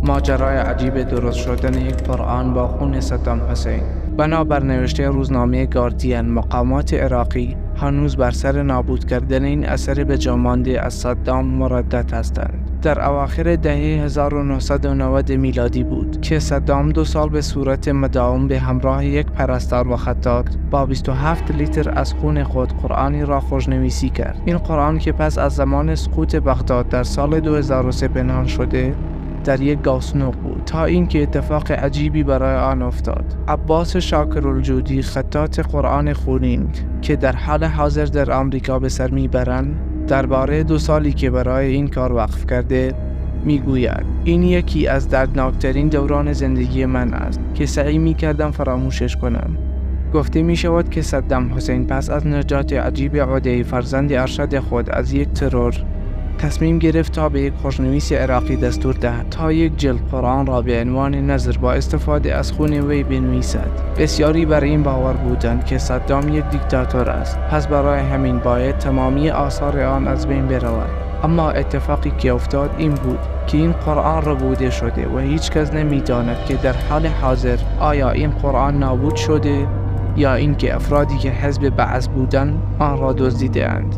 ماجرای عجیب درست شدن یک قرآن با خون صدام حسین. بنابر نوشته روزنامه گاردین، مقامات عراقی هنوز بر سر نابود کردن این اثر بجامانده از صدام مردد هستند. در اواخر دهه 1990 میلادی بود که صدام 2 سال به صورت مداوم به همراه یک پرستار و خطاط با 27 لیتر از خون خود قرآنی را خوشنویسی کرد. این قرآن که پس از زمان سقوط بغداد در سال 2003 پنهان شده در یک گاوسنوق بود تا اینکه اتفاق عجیبی برای آن افتاد. عباس شاکرالجودی، خطاط قرآن خونین که در حال حاضر در آمریکا به سر میبرند، درباره 2 سالی که برای این کار وقف کرده میگوید: این یکی از دردناکترین دوران زندگی من است که سعی میکردم فراموشش کنم. گفته می شود که صدام حسین پس از نجات عجیب عدی فرزند ارشد خود از یک ترور تصمیم گرفت تا به یک خوشنویس عراقی دستور دهد تا یک جلد قرآن را به عنوان نظر با استفاده از خون وی بنویسد. بسیاری بر این باور بودند که صدام یک دیکتاتور است، پس برای همین باید تمامی آثار آن از بین برود. اما اتفاقی که افتاد این بود که این قرآن ربوده شده و هیچ کس نمی‌داند که در حال حاضر آیا این قرآن نابود شده یا اینکه افرادی که حزب بعث بودند آن را دزدیده‌اند.